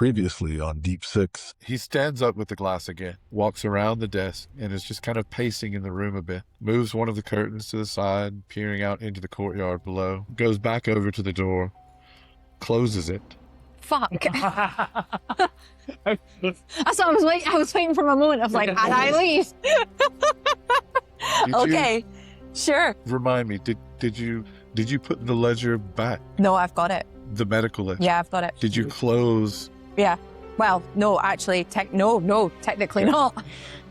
previously on Deep Six. He stands up with the glass again, walks around the desk, and is just kind of pacing in the room a bit. Moves one of the curtains to the side, peering out into the courtyard below. Goes back over to the door, closes it. Fuck. That's what I was waiting for a moment of like, and I leave. Okay, sure. Remind me, did you put the ledger back? No, I've got it. The medical ledger? Yeah, I've got it. Did you close? Yeah. Well, no, actually, technically not.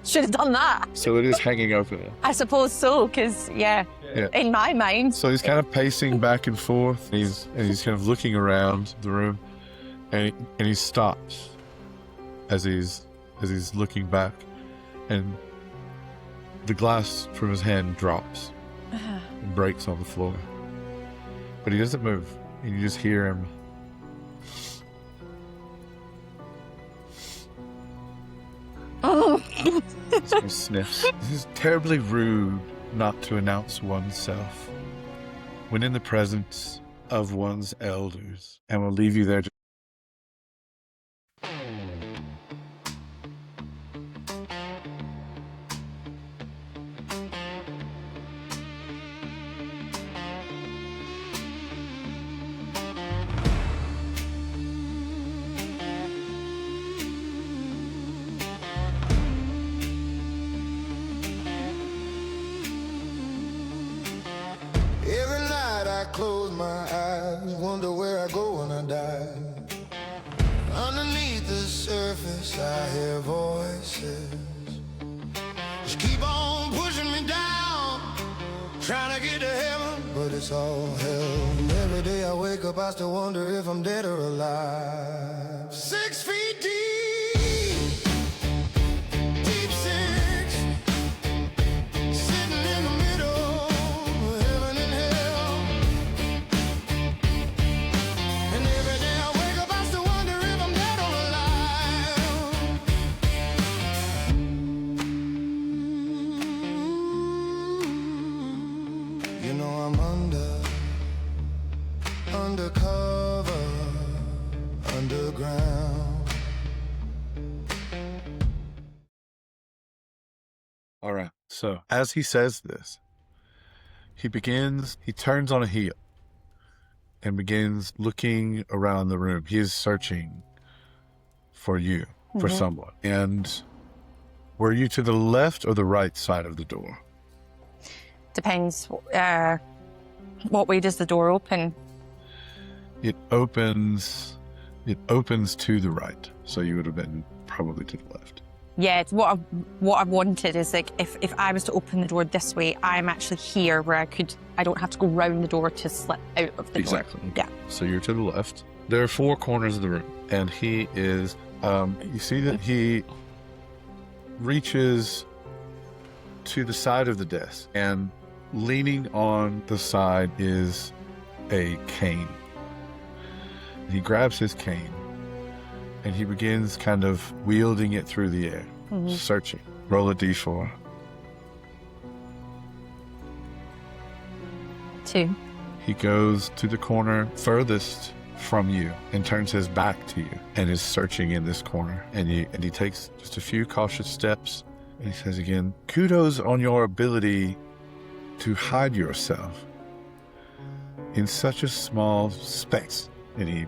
Should have done that. So it is hanging over there. I suppose so, because, yeah, in my mind. So he's kind of pacing back and forth, and he's kind of looking around the room, and he stops as he's looking back, and the glass from his hand drops and breaks on the floor. But he doesn't move, and you just hear him. He sniffs. This is terribly rude not to announce oneself when in the presence of one's elders, and we'll leave you there to close my eyes, wonder where I go when I die. Underneath the surface I hear voices just keep on pushing me down, trying to get to heaven, but it's all hell. And every day I wake up I still wonder if I'm dead or alive. 6 feet deep. All right. So as he says this, he turns on a heel and begins looking around the room. He is searching for you, for someone. And were you to the left or the right side of the door? Depends. What way does the door open? It opens to the right. So you would have been probably to the left. Yeah, it's what I wanted is like if I was to open the door this way, I'm actually here where I don't have to go round the door to slip out of the door. Exactly. Yeah. So you're to the left. There are 4 corners of the room, and he is, you see that he reaches to the side of the desk, and leaning on the side is a cane. He grabs his cane, and he begins kind of wielding it through the air, searching. Roll a d4. 2. He goes to the corner furthest from you and turns his back to you and is searching in this corner. And he takes just a few cautious steps, and he says again, "Kudos on your ability to hide yourself in such a small space." And he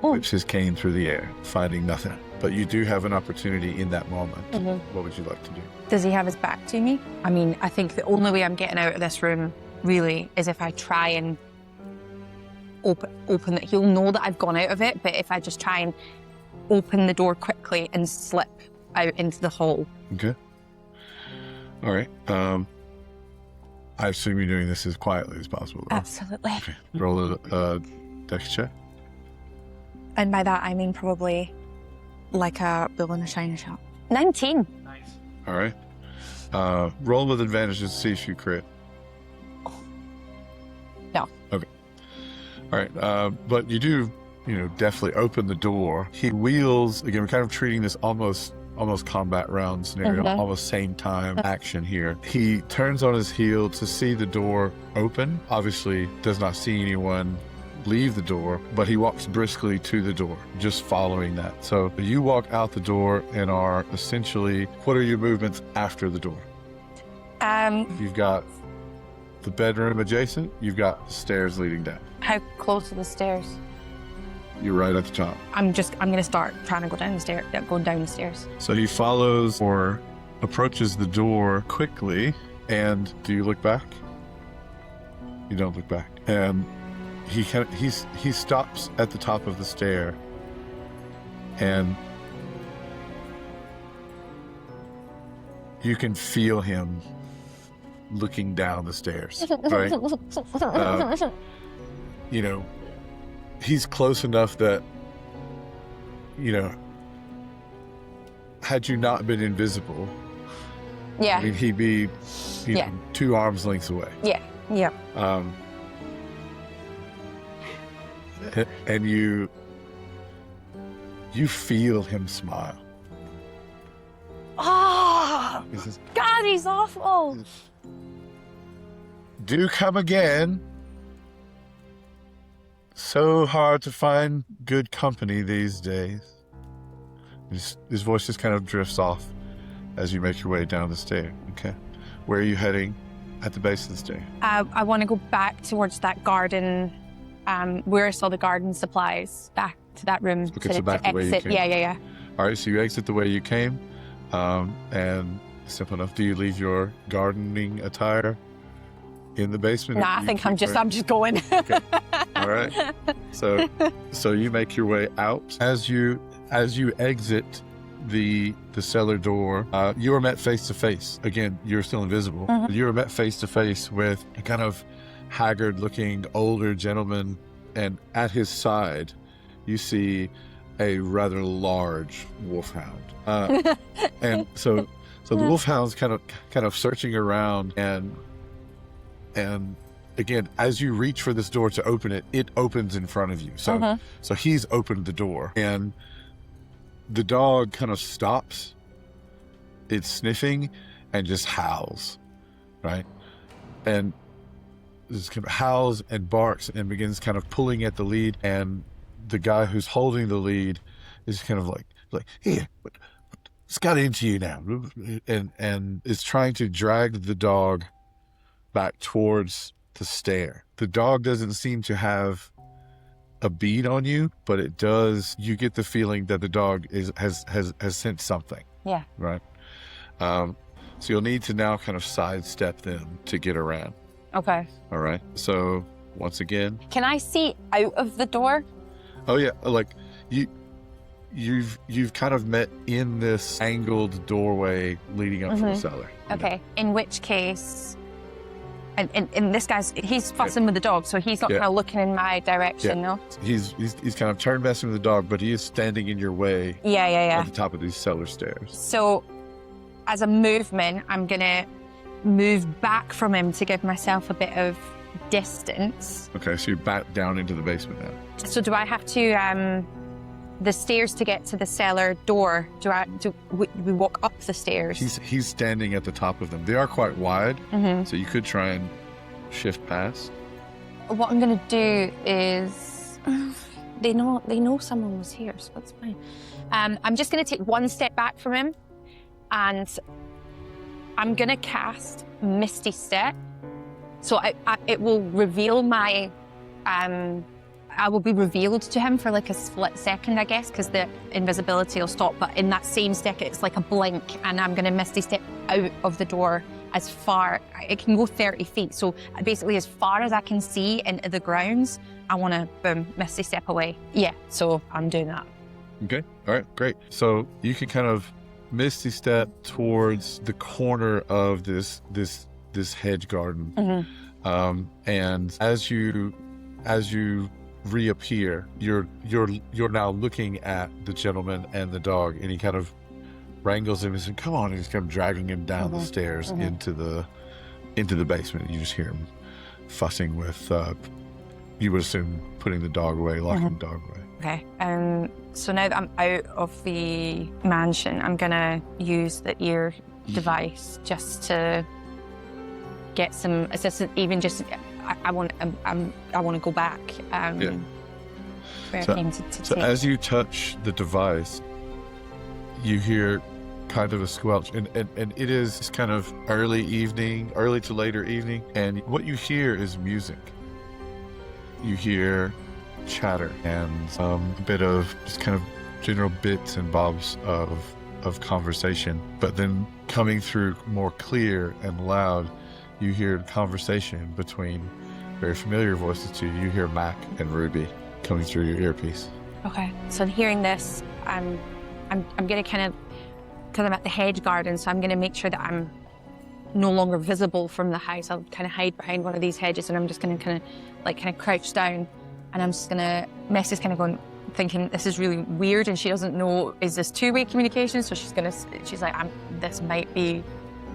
whips his cane through the air, finding nothing. But you do have an opportunity in that moment. What would you like to do? Does he have his back to me? I mean, I think the only way I'm getting out of this room, really, is if I try and open it. He'll know that I've gone out of it, but if I just try and open the door quickly and slip out into the hall. Okay. All right. I assume you're doing this as quietly as possible, though. Absolutely. Okay. Roll a dex check. And by that, I mean probably like a bull in a china shop. 19. Nice. All right. Roll with advantage to see if you crit. No. Okay. All right. But you do, definitely open the door. He wheels, again, we're kind of treating this almost combat round scenario, almost same time action here. He turns on his heel to see the door open. Obviously does not see anyone leave the door, but he walks briskly to the door, just following that. So you walk out the door and are essentially, what are your movements after the door? You've got the bedroom adjacent, you've got the stairs leading down. How close to the stairs? You're right at the top. I'm going to start trying to go down the stairs, going down the stairs. So he follows or approaches the door quickly, and do you look back? You don't look back. And he stops at the top of the stair, and you can feel him looking down the stairs, right? You know, he's close enough that, you know, had you not been invisible, Yeah. I mean, he'd be, you know, 2 arms lengths away. Yeah. Yeah. And you feel him smile. Oh, He says, God, he's awful. "Do come again. So hard to find good company these days." His voice just kind of drifts off as you make your way down the stair. Okay. Where are you heading at the base of the stair? I want to go back towards that garden, where I saw the garden supplies, back to that room Okay, to, so back to the way you exit. came. Yeah. All right, so you exit the way you came, and simple enough. Do you leave your gardening attire in the basement? Nah, I think I'm just going. Okay. All right. So you make your way out. As you exit the cellar door, you are met face to face. Again, you're still invisible. Mm-hmm. You are met face to face with a kind of haggard-looking older gentleman, and at his side, you see a rather large wolfhound. And so the wolfhound's kind of searching around, and again, as you reach for this door to open it, it opens in front of you. So he's opened the door, and the dog kind of stops. It's sniffing and just howls, right? And just kind of howls and barks and begins kind of pulling at the lead, and the guy who's holding the lead is kind of like, "Here, what's got into you now?" And is trying to drag the dog back towards the stair. The dog doesn't seem to have a bead on you, but it does. You get the feeling that the dog has sensed something. Yeah. Right. So you'll need to now kind of sidestep them to get around. Okay. All right. So once again, Can I see out of the door? oh yeah, like you've kind of met in this angled doorway leading up from the cellar. Okay. In which case, and this he's fussing with the dog, so he's not Yeah. kind of looking in my direction, Yeah. no? He's kind of turned messing with the dog, but he is standing in your way Yeah. at the top of these cellar stairs. So, as a movement, I'm gonna move back from him to give myself a bit of distance. Okay, so you're back down into the basement now. So, do I have to the stairs to get to the cellar door? Do we walk up the stairs? He's standing at the top of them. They are quite wide, Mm-hmm. so you could try and shift past. What I'm gonna do is they know someone was here, so that's fine. I'm just gonna take one step back from him, and I'm gonna cast Misty Step. So it will reveal my I will be revealed to him for like a split second, I guess, because the invisibility will stop. But in that same second, it's like a blink, and I'm going to Misty Step out of the door as far. It can go 30 feet. So basically, as far as I can see into the grounds, I want to, boom, Misty Step away. Yeah, so I'm doing that. Okay, all right, great. So you can kind of Misty Step towards the corner of this hedge garden, and as you reappear, you're now looking at the gentleman and the dog, and he kind of wrangles him and says, "Come on," and he's kind of dragging him down the stairs into the basement. You just hear him fussing with, you would assume, putting the dog away, locking the dog away. Okay. So now that I'm out of the mansion, I'm gonna use the ear device just to get some assistance, even just I want to go back. Where I came to So take. as you touch the device, you hear kind of a squelch, and it is kind of early to later evening, and what you hear is music. You hear chatter and a bit of just kind of general bits and bobs of conversation, but then coming through more clear and loud, you hear conversation between very familiar voices to you. You hear Mac and Ruby coming through your earpiece. Okay, so in hearing this, I'm going to kind of, because I'm at the hedge garden, so I'm going to make sure that I'm no longer visible from the house. I'll kind of hide behind one of these hedges, and I'm just going to kind of crouch down, and I'm just going to, Messia's kind of going, thinking this is really weird, and she doesn't know, is this two-way communication? So she's like, this might be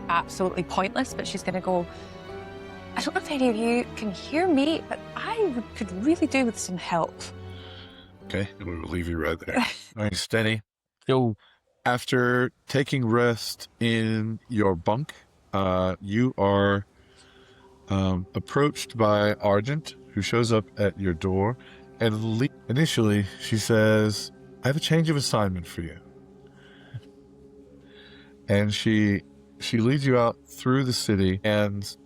absolutely pointless, but she's going to go, I don't know if any of you can hear me, but I could really do with some help. Okay, and we will leave you right there. All right, Stenny. Yo. After taking rest in your bunk, you are approached by Argent, who shows up at your door. And initially, she says, I have a change of assignment for you. And she leads you out through the city, and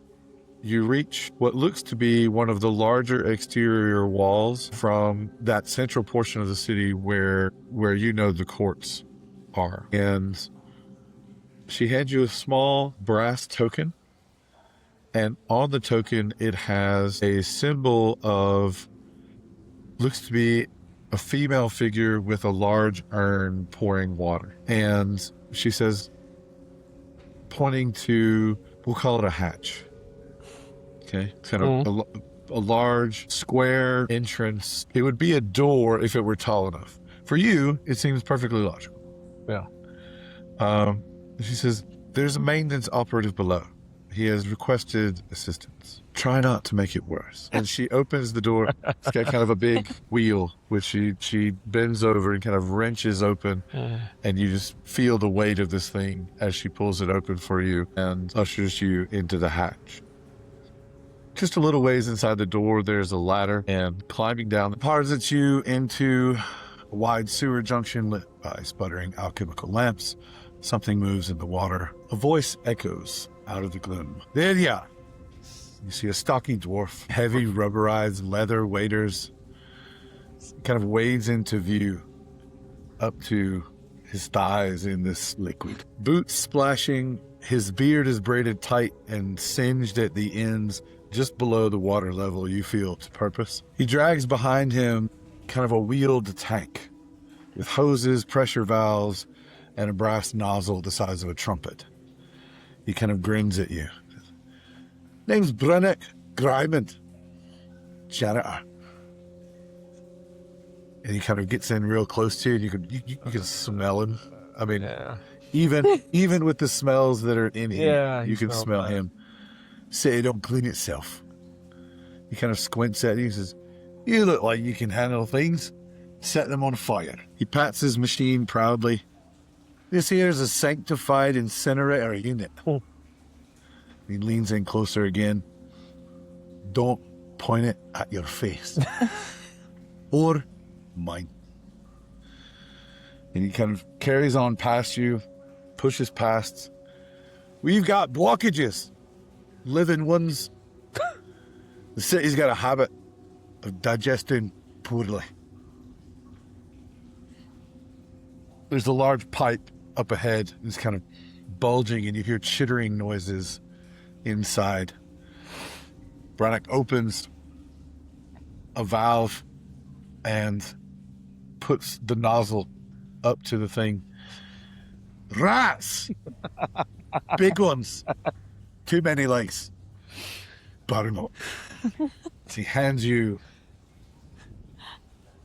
you reach what looks to be one of the larger exterior walls from that central portion of the city where you know the courts are. And she hands you a small brass token, and on the token it has a symbol of, looks to be a female figure with a large urn pouring water. And she says, pointing to, we'll call it a hatch. Okay, kind of a large square entrance. It would be a door if it were tall enough. For you, it seems perfectly logical. Yeah. She says, there's a maintenance operative below. He has requested assistance. Try not to make it worse. And she opens the door. It's got kind of a big wheel, which she bends over and kind of wrenches open. And you just feel the weight of this thing as she pulls it open for you and ushers you into the hatch. Just a little ways inside the door, there's a ladder, and climbing down deposits you into a wide sewer junction lit by sputtering alchemical lamps. Something moves in the water. A voice echoes out of the gloom. There you are. You see a stocky dwarf, heavy rubberized leather waders, kind of wades into view up to his thighs in this liquid. Boots splashing, his beard is braided tight and singed at the ends just below the water level you feel to purpose. He drags behind him kind of a wheeled tank with hoses, pressure valves, and a brass nozzle the size of a trumpet. He kind of grins at you. Name's Brennick Grimond, janitor. And he kind of gets in real close to you, and you can smell him. I mean, even with the smells that are in here, you can smell him. Say it don't clean itself. He kind of squints at you and says, you look like you can handle things. Set them on fire. He pats his machine proudly. This here is a sanctified incinerator unit. He leans in closer again. Don't point it at your face. Or mine. And he kind of carries on past you, pushes past. We've got blockages. Living ones. The city's got a habit of digesting poorly. There's a large pipe up ahead. It's kind of bulging, and you hear chittering noises inside. Brannock opens a valve and puts the nozzle up to the thing. Rats! Big ones. Too many legs. Burn up. So he hands you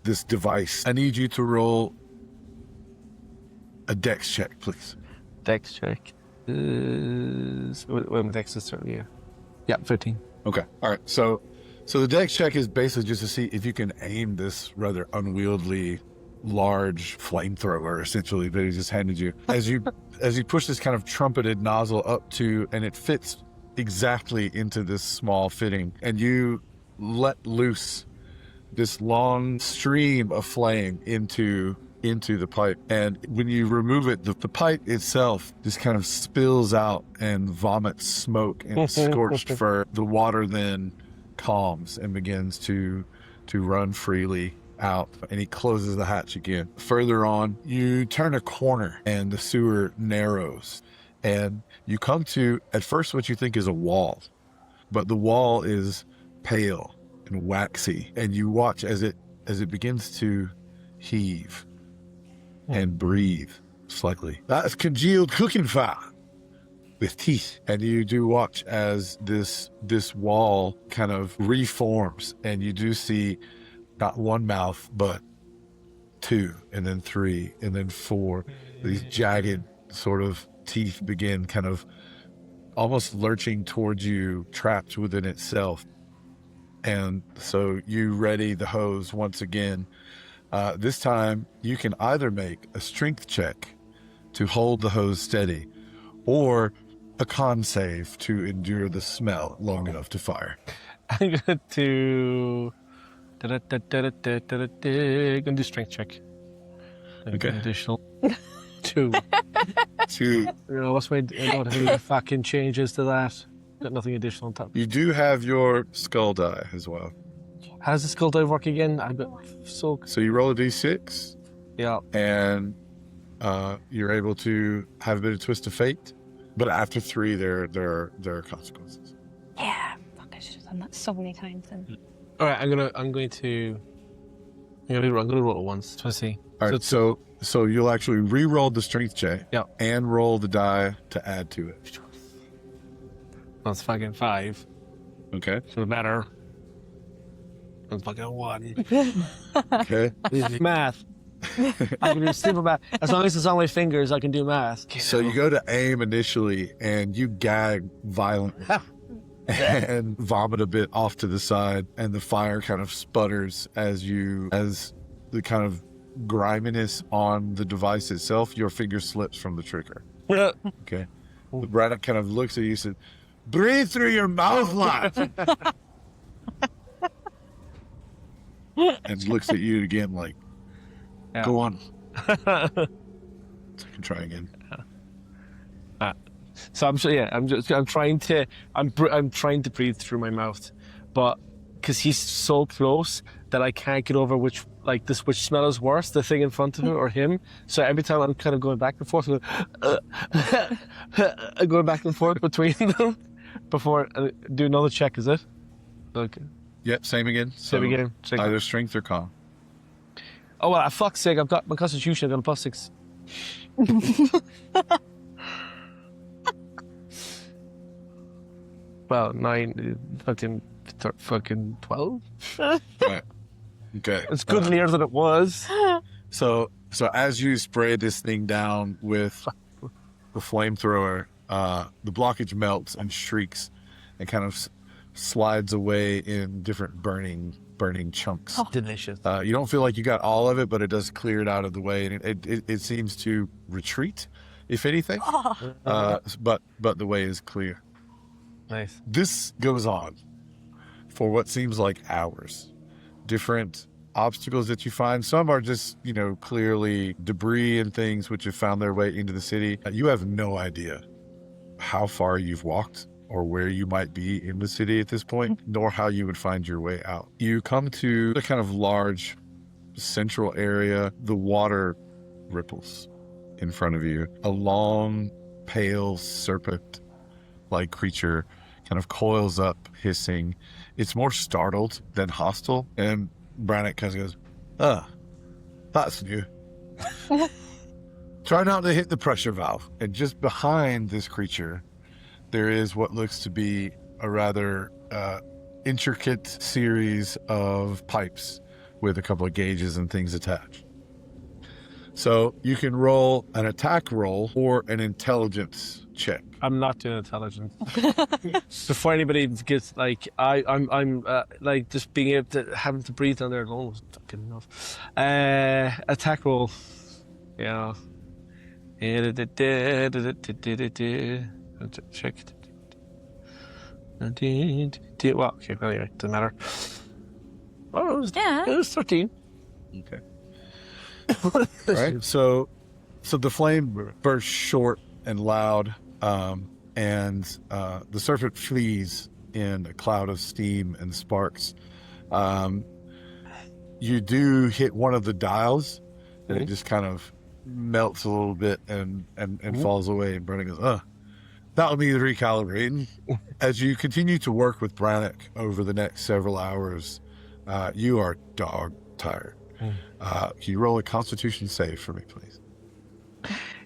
this device. I need you to roll a dex check, please. Dex check is... When Dex is certainly here. Yeah, 13. Okay. All right. So the dex check is basically just to see if you can aim this rather unwieldy, large flamethrower, essentially, that he just handed you. As you push this kind of trumpeted nozzle up to, and it fits exactly into this small fitting, and you let loose this long stream of flame into the pipe. And when you remove it, the pipe itself just kind of spills out and vomits smoke and scorched fur. The water then calms and begins to run freely out, and he closes the hatch again. Further on, you turn a corner and the sewer narrows, and you come to, at first, what you think is a wall, but the wall is pale and waxy, and you watch as it begins to heave and breathe slightly. That's congealed cooking fire with teeth. And you do watch as this wall kind of reforms, and you do see not one mouth, but two, and then three, and then four. These jagged sort of teeth begin kind of almost lurching towards you, trapped within itself. And so you ready the hose once again. This time you can either make a strength check to hold the hose steady, or a con save to endure the smell long enough to fire. I'm gonna do. Gonna do strength check. Okay. Additional 2. To What's my? I don't have any fucking changes to that. Got nothing additional on top. you do have your skull die as well. How does the skull dive work again? I got so. So you roll a d6, Yeah. and you're able to have a bit of twist of fate. But after 3, there are consequences. Yeah. Fuck, I should have done that so many times then. All right. I'm gonna roll it once. Let's see. All right, so you'll actually re-roll the strength check, Yeah. and roll the die to add to it. That's fucking 5. Okay. So better. That's fucking 1. Okay. Math. I can do simple math. As long as it's on my fingers, I can do math. So you go to aim initially, and you gag violently and vomit a bit off to the side, and the fire kind of sputters as the kind of griminess on the device itself, your finger slips from the trigger. Okay. Braddock kind of looks at you and says, "Breathe through your mouth, lad." And looks at you again like, Yeah. "Go on." So I can try again. So I'm trying to breathe through my mouth, but because he's so close that I can't get over which smell is worse, the thing in front of him or him. So every time I'm kind of going back and forth, going back and forth between them before I do another check. Is it? Okay. Yep, same again. So Same again. either strength or con. Oh well, for fuck's sake! I've got my constitution. I've got a +6. Well, 9, fucking 12. Right. Okay. It's good nearer than it was. So as you spray this thing down with the flamethrower, the blockage melts and shrieks and kind of slides away in different burning chunks. Delicious. You don't feel like you got all of it, but it does clear it out of the way, and it seems to retreat, if anything. But the way is clear. Nice. This goes on for what seems like hours. Different obstacles that you find. Some are just, clearly debris and things which have found their way into the city. You have no idea how far you've walked or where you might be in the city at this point, nor how you would find your way out. You come to a kind of large central area. The water ripples in front of you. A long, pale serpent-like creature kind of coils up, hissing. It's more startled than hostile. And Brannick kind of goes, that's new. Try not to hit the pressure valve. And just behind this creature, there is what looks to be a rather intricate series of pipes with a couple of gauges and things attached. So you can roll an attack roll or an intelligence check. I'm not doing intelligence. Before anybody gets I'm just being able to having to breathe down there alone was fucking enough. Attack roll. Yeah. Check. Well, okay, well, anyway, doesn't matter. Oh, Yeah. it was 13. Okay. All right. So the flame bursts short and loud, and the serpent flees in a cloud of steam and sparks. You do hit one of the dials, and it just kind of melts a little bit and falls away. And Brennan goes, that'll need recalibrating. As you continue to work with Brannock over the next several hours, you are dog tired. Can you roll a Constitution save for me, please?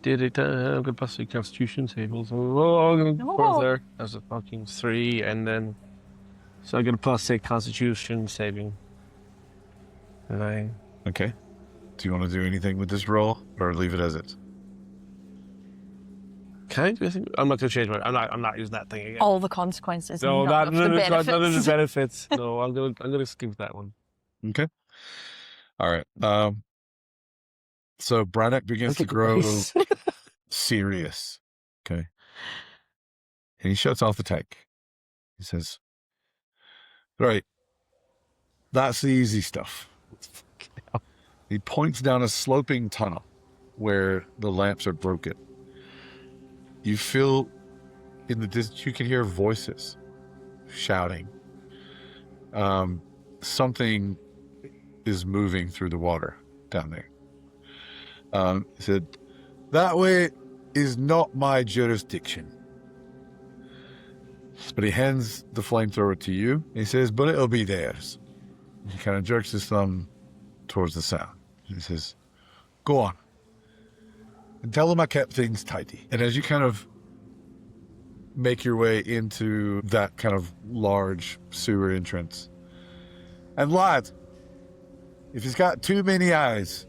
Did it? I'm gonna pass the Constitution save also. Oh, I'm gonna go there. That's a fucking 3, and then so I'm gonna plus a Constitution saving. 9. Okay. Do you want to do anything with this roll, or leave it as it? Can I do anything? I'm not gonna change my. I'm not using that thing again. All the consequences. No, none of the benefits. none of the benefits. No, I'm gonna skip that one. Okay. All right. So Brannock begins to grow serious. Okay. And he shuts off the tank. He says, "Right, that's the easy stuff." He points down a sloping tunnel where the lamps are broken. You feel in the distance, you can hear voices shouting. Something is moving through the water down there. He said, "That way is not my jurisdiction." But he hands the flamethrower to you. He says, "But it'll be theirs." He kind of jerks his thumb towards the sound. He says, "Go on. And tell them I kept things tidy." And as you kind of make your way into that kind of large sewer entrance, "And lad, if it's got too many eyes,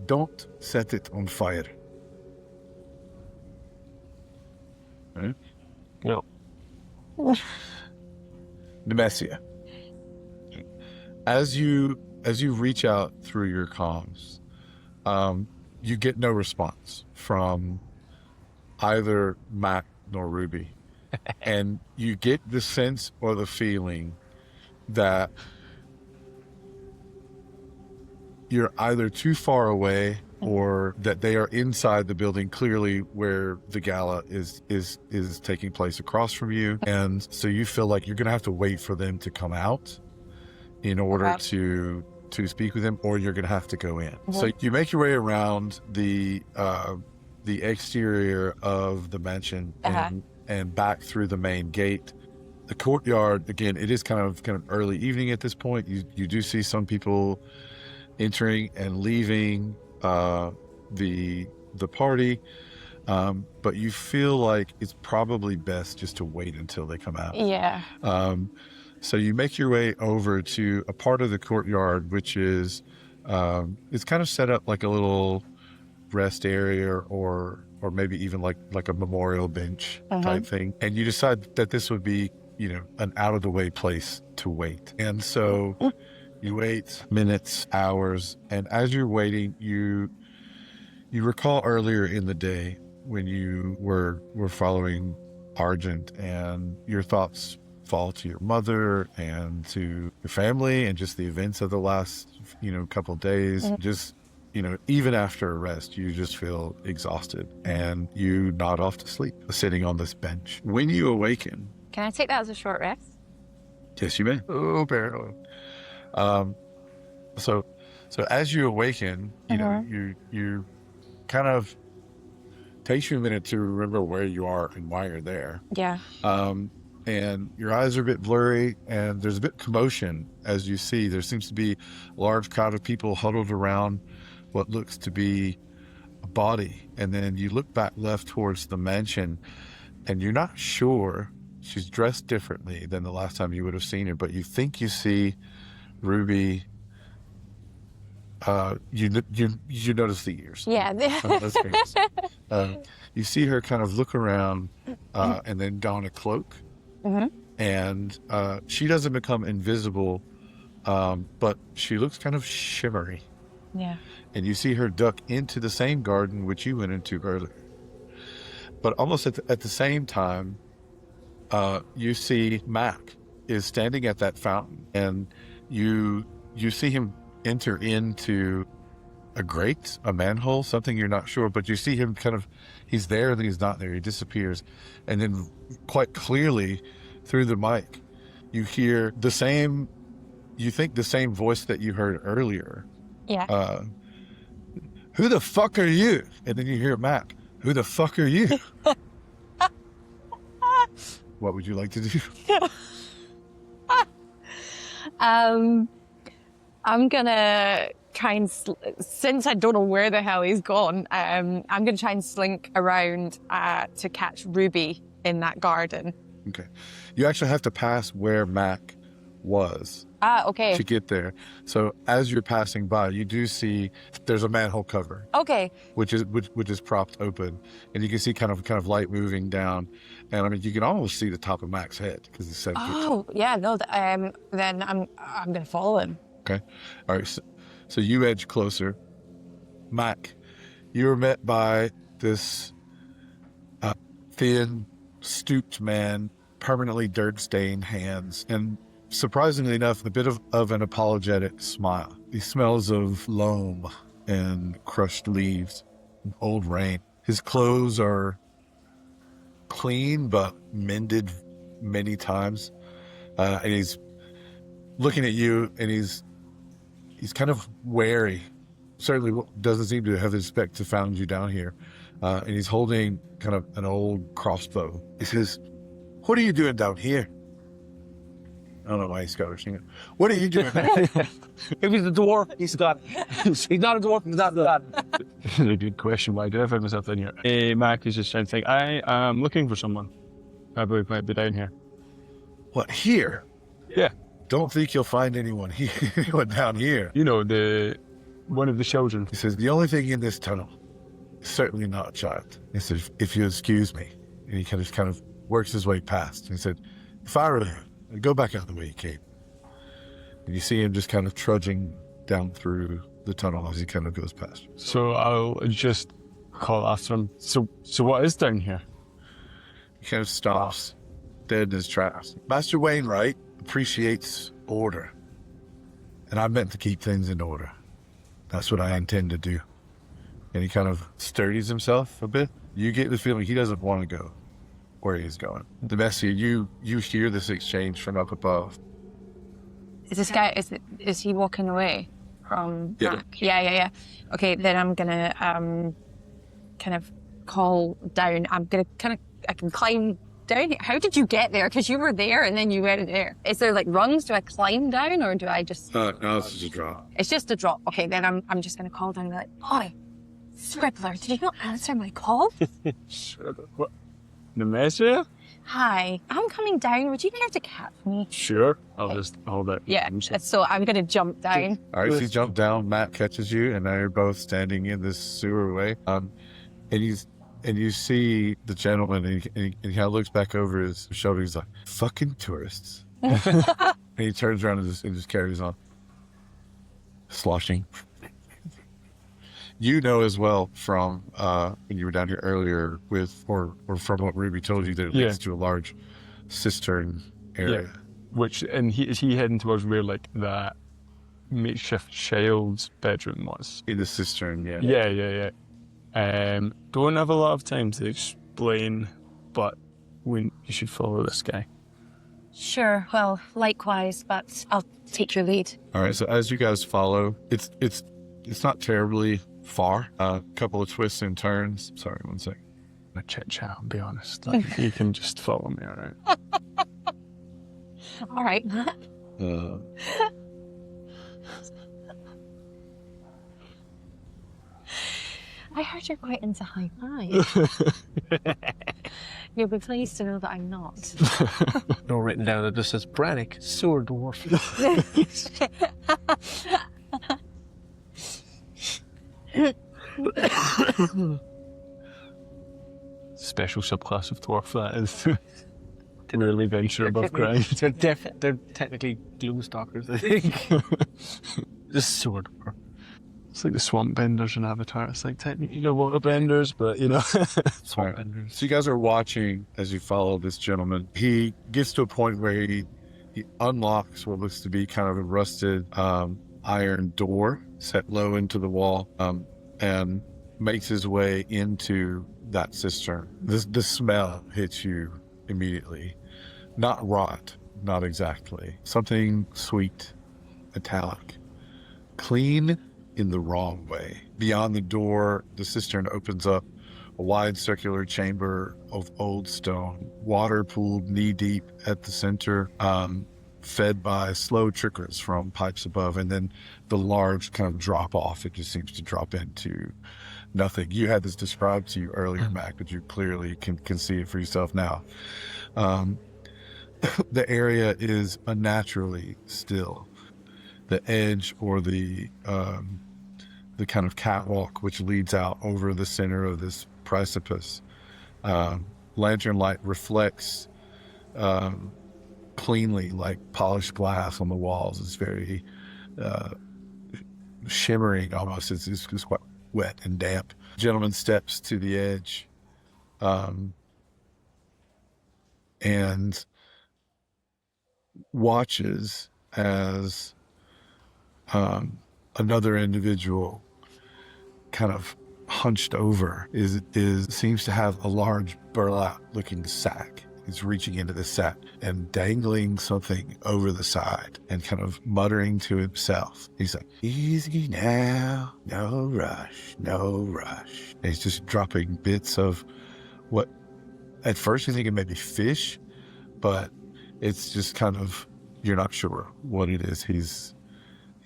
don't set it on fire." Right? No. Nemessia. As you reach out through your comms, you get no response from either Mac nor Ruby. And you get the sense or the feeling that you're either too far away or that they are inside the building, clearly where the gala is taking place across from you. And so you feel like you're going to have to wait for them to come out in order to speak with them, or you're going to have to go in. So you make your way around the exterior of the mansion and back through the main gate. The courtyard, again, it is kind of early evening at this point. You do see some people entering and leaving the party, but you feel like it's probably best just to wait until they come out. Yeah. So you make your way over to a part of the courtyard, which is it's kind of set up like a little rest area or maybe even like a memorial bench type thing. And you decide that this would be, an out of the way place to wait. And so you wait minutes, hours, and as you're waiting, you recall earlier in the day when you were following Argent, and your thoughts fall to your mother and to your family and just the events of the last, couple of days. Just, even after a rest, you just feel exhausted and you nod off to sleep, sitting on this bench. When you awaken... Can I take that as a short rest? Yes, you may. Oh, apparently. So as you awaken, you kind of takes you a minute to remember where you are and why you're there. Yeah. And your eyes are a bit blurry, and there's a bit of commotion as you see. There seems to be a large crowd of people huddled around what looks to be a body. And then you look back left towards the mansion, and you're not sure. She's dressed differently than the last time you would have seen her, but you think you see Ruby. You notice the ears. Yeah. You see her kind of look around and then don a cloak. And she doesn't become invisible, but she looks kind of shimmery. Yeah. And you see her duck into the same garden which you went into earlier. But almost at the same time, you see Mac is standing at that fountain, and you see him enter into a grate, a manhole, something you're not sure, but you see him he's there and then he's not there. He disappears. And then quite clearly through the mic, you hear the same voice that you heard earlier. Yeah. Who the fuck are you? And then you hear Mac, who the fuck are you? What would you like to do? I'm gonna try and, since I don't know where the hell he's gone, I'm gonna try and slink around to catch Ruby in that garden. Okay. You actually have to pass where Mac was Okay. to get there. So as you're passing by, you do see there's a manhole cover, Okay. which is propped open, and you can see kind of light moving down, and I mean you can almost see the top of Mac's head because he's 7 feet tall. Oh, yeah, no, then I'm gonna follow him. Okay. All right. So you edge closer. Mac, you were met by this thin, stooped man, permanently dirt-stained hands, and surprisingly enough, a bit of an apologetic smile. He smells of loam and crushed leaves, and old rain. His clothes are clean but mended many times, and he's looking at you, and he's kind of wary. Certainly doesn't seem to have expected to found you down here. And he's holding kind of an old crossbow. He says, "What are you doing down here?" I don't know why he's Scottish. What are you doing? If he's a dwarf, he's God. He's not a dwarf, he's not God. This is a good question. Why did I find myself in here? Mac is just trying to think. I am looking for someone. I believe might be down here. What, here? Yeah. Don't think you'll find anyone here, anyone down here. You know, one of the children. He says, the only thing in this tunnel is certainly not a child. He says, if you excuse me. And he kind of works his way past. He said, if I were there, I'd go back out the way you came. And you see him just kind of trudging down through the tunnel as he kind of goes past. So I'll just call after him. So what is down here? He kind of stops, dead in his tracks. Master Wainwright appreciates order, and I'm meant to keep things in order. That's what I intend to do. And he kind of steadies himself a bit. You get the feeling he doesn't want to go where he's going. Nemessia, you hear this exchange from up above. Is this guy, is he walking away from Yeah. Mac? Yeah. Okay, then I'm gonna kind of call down. I can climb down here. How did you get there? Because you were there and then you went there. Is there like rungs? Do I climb down or do I just... No, it's just a drop. It's just a drop. Okay, then I'm just gonna call down and be like, "Oi, Scribbler, did you not answer my call?" What? Nemessia? Hi, I'm coming down. Would you care to catch me? Sure. I'll just hold it. Yeah, so I'm gonna jump down. All right, so you jump down, Matt catches you, and now you're both standing in this sewerway. And you see the gentleman, and he kind of looks back over his shoulder. He's like, "Fucking tourists." And he turns around and just carries on, sloshing. You know as well from when you were down here earlier with, or from what Ruby told you, that it leads to a large cistern area. Yeah. Is he heading towards where like that makeshift child's bedroom was? In the cistern, yeah. Yeah. Don't have a lot of time to explain, but you should follow this guy. Sure, well, likewise, but I'll take your lead. All right, so as you guys follow, it's not terribly far. A couple of twists and turns. Sorry, one second. A chit chat, I'll be honest. Like, you can just follow me, all right? All right. I heard you're quite into high five. You'll be pleased to know that I'm not. No written down, it just says Brannick, sewer dwarf. Special subclass of dwarf, that is. Didn't really venture above ground. They're technically gloom stalkers, I think. Just sewer dwarf. It's like the swamp benders in Avatar. It's like technically the water benders, but you know, swamp benders. So you guys are watching as you follow this gentleman. He gets to a point where he unlocks what looks to be kind of a rusted iron door set low into the wall, and makes his way into that cistern. The smell hits you immediately. Not rot, not exactly. Something sweet, metallic, clean in the wrong way. Beyond the door, the cistern opens up a wide circular chamber of old stone, water pooled knee-deep at the center, fed by slow trickles from pipes above, and then the large kind of drop-off. It just seems to drop into nothing. You had this described to you earlier, Mac, but you clearly can see it for yourself now. The area is unnaturally still. The edge or the kind of catwalk which leads out over the center of this precipice. Lantern light reflects cleanly like polished glass on the walls. It's very shimmering almost. It's quite wet and damp. Gentleman steps to the edge and watches as another individual kind of hunched over seems to have a large burlap looking sack. He's reaching into the sack and dangling something over the side and kind of muttering to himself. He's like, easy now, no rush, no rush. And he's just dropping bits of what at first you think it may be fish, but it's just kind of, you're not sure what it is. He's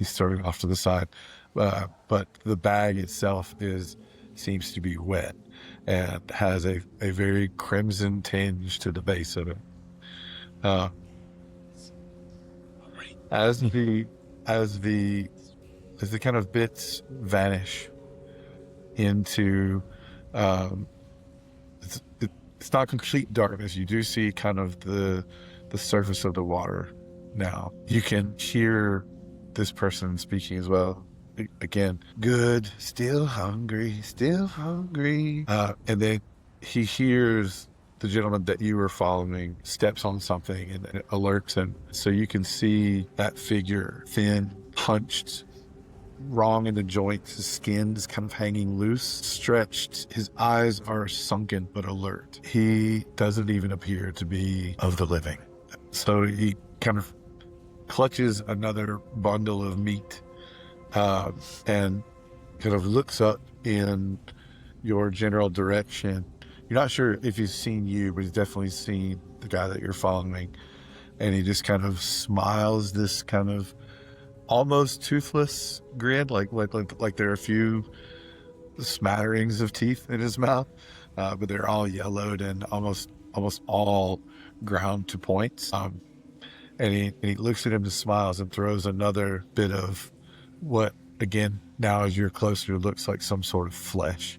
throwing off to the side. But the bag itself seems to be wet and has a very crimson tinge to the base of it. As the kind of bits vanish into, it's not complete darkness. You do see kind of the surface of the water now. You can hear this person speaking as well. Again, good, still hungry. And then he hears the gentleman that you were following steps on something and it alerts him. So you can see that figure, thin, hunched, wrong in the joints. His skin is kind of hanging loose, stretched. His eyes are sunken but alert. He doesn't even appear to be of the living. So he kind of clutches another bundle of meat and kind of looks up in your general direction. You're not sure if he's seen you, but he's definitely seen the guy that you're following. And he just kind of smiles this kind of almost toothless grin, like there are a few smatterings of teeth in his mouth, but they're all yellowed and almost all ground to points. And he looks at him and smiles and throws another bit of what, again, now as you're closer, looks like some sort of flesh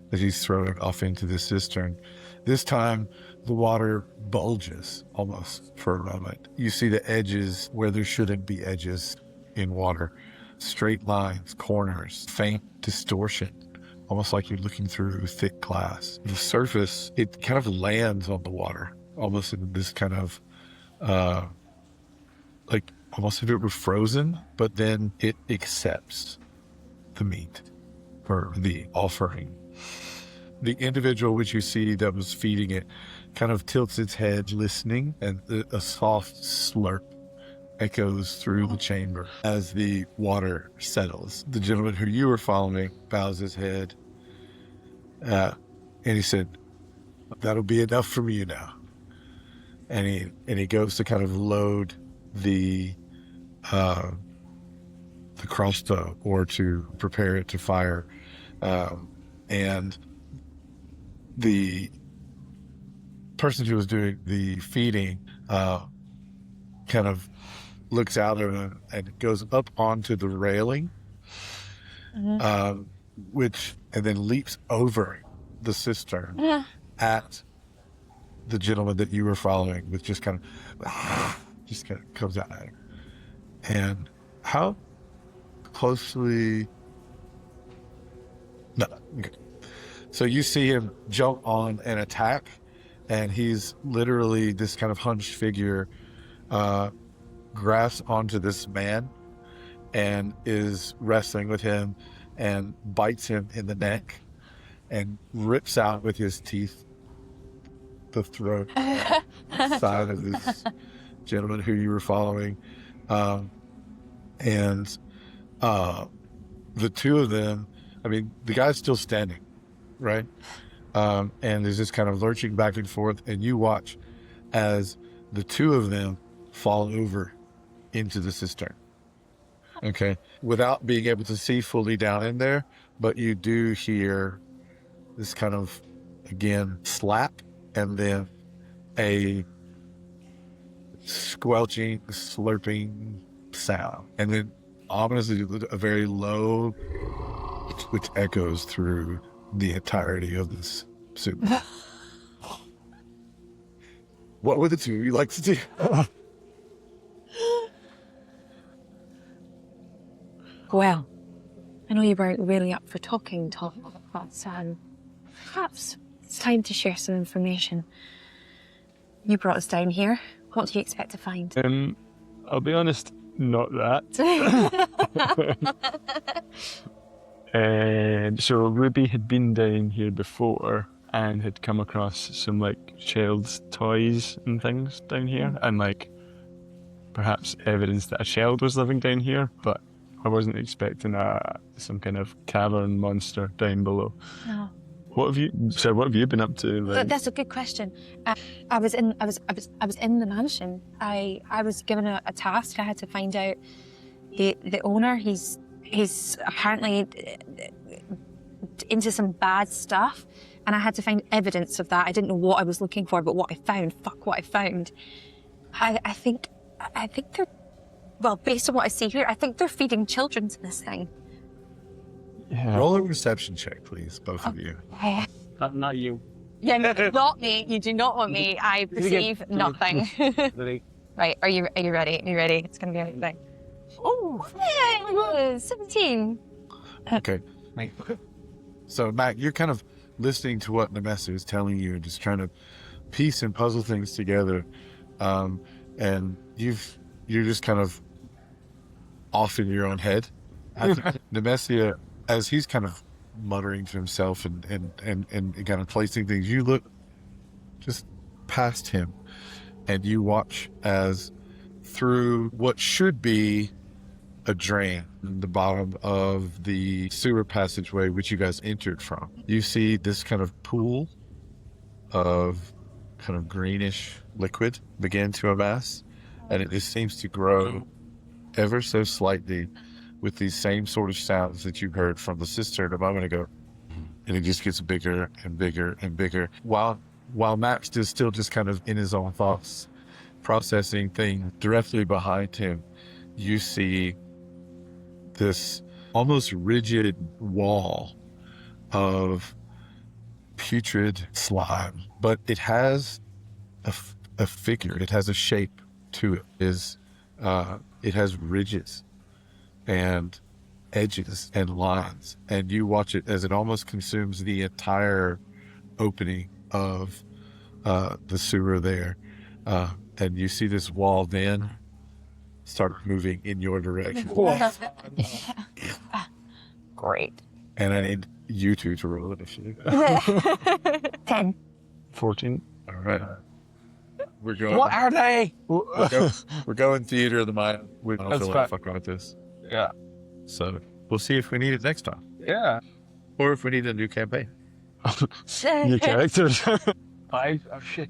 that he's throwing off into the cistern. This time, the water bulges almost for a moment. You see the edges where there shouldn't be edges in water. Straight lines, corners, faint distortion, almost like you're looking through thick glass. The surface, it kind of lands on the water, almost in this kind of, like almost if it were frozen, but then it accepts the meat for the offering. The individual which you see that was feeding it kind of tilts its head listening, and a soft slurp echoes through the chamber as the water settles. The gentleman who you were following bows his head and he said, "That'll be enough from you now." And he goes to kind of load the crossbow or to prepare it to fire, and the person who was doing the feeding kind of looks out of it and goes up onto the railing, and then leaps over the cistern at the gentleman that you were following, with just kind of comes out at him. And how closely Okay. So you see him jump on and attack, and he's literally this kind of hunched figure, grasps onto this man and is wrestling with him and bites him in the neck and rips out with his teeth the throat side of this gentleman who you were following. And the two of them, I mean, the guy's still standing, right? And is just kind of lurching back and forth, and you watch as the two of them fall over into the cistern. Okay, without being able to see fully down in there, but you do hear this kind of, again, slap, and then a squelching, slurping sound, and then ominously a very low, which echoes through the entirety of this soup. What were the two you like to do? Well, I know you weren't really up for talking, Tom, but perhaps it's time to share some information. You brought us down here. What do you expect to find? I'll be honest, not that. So Ruby had been down here before and had come across some like child's toys and things down here, and like perhaps evidence that a child was living down here, but I wasn't expecting some kind of cavern monster down below. No. What have you been up to? Like? That's a good question. I was in the mansion. I was given a task. I had to find out the owner. He's apparently into some bad stuff, and I had to find evidence of that. I didn't know what I was looking for, but what I found, what I found. I think they're, well, based on what I see here, I think they're feeding children to this thing. Yeah. Roll a reception check, please, both of you. Not you. Yeah, not me. You do not want me. I perceive nothing. Right, are you ready? Are you ready? It's going to be everything. Oh, yeah, 17. Okay. So, Mac, you're kind of listening to what Nemessia is telling you and just trying to piece and puzzle things together. And you're just kind of off in your own head. Nemessia, as he's kind of muttering to himself and kind of placing things, you look just past him and you watch as through what should be a drain in the bottom of the sewer passageway which you guys entered from, you see this kind of pool of kind of greenish liquid begin to amass, and it just seems to grow ever so slightly with these same sort of sounds that you heard from the cistern a moment ago. And it just gets bigger and bigger and bigger. While Max is still just kind of in his own thoughts, processing things, directly behind him, you see this almost rigid wall of putrid slime. But it has a figure, it has a shape to it. It has ridges and edges and lines, and you watch it as it almost consumes the entire opening of the sewer there, and you see this wall then start moving in your direction. Great. And I need you two to roll initiative. 10. 14. All right. We're going. What are they? We're going theater of the mind. We don't That's feel like fucking with this. Yeah. So we'll see if we need it next time, Yeah. or if we need a new campaign. New characters. 5 of shit.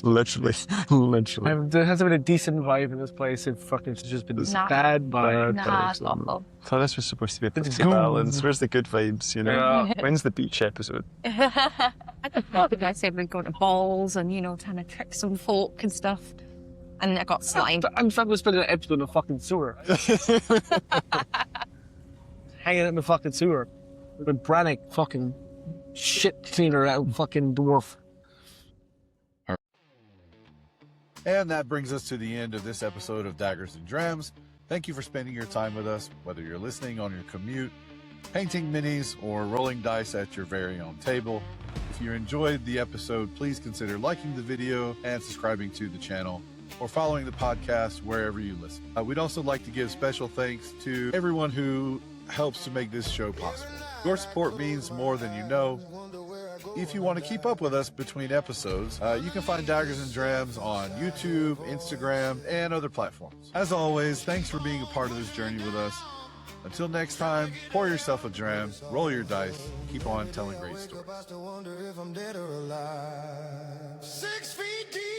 literally. There hasn't been a decent vibe in this place. It fucking has just been this Nah. bad vibe. Nah, it's awful. So this was supposed to be a bit of Good. balance. Where's the good vibes, you know? Yeah. When's the beach episode? I thought the guy said we'd go to balls and, trying to trick some folk and stuff. And I got slimed. I'm fucking spending an episode in a fucking sewer. Hanging out in the fucking sewer. With Brannick fucking shit cleaner out fucking dwarf. And that brings us to the end of this episode of Daggers and Drams. Thank you for spending your time with us, whether you're listening on your commute, painting minis, or rolling dice at your very own table. If you enjoyed the episode, please consider liking the video and subscribing to the channel, or following the podcast wherever you listen. We'd also like to give special thanks to everyone who helps to make this show possible. Your support means more than you know. If you want to keep up with us between episodes, you can find Daggers and Drams on YouTube, Instagram, and other platforms. As always, thanks for being a part of this journey with us. Until next time, pour yourself a dram, roll your dice, keep on telling great stories. 6 feet deep.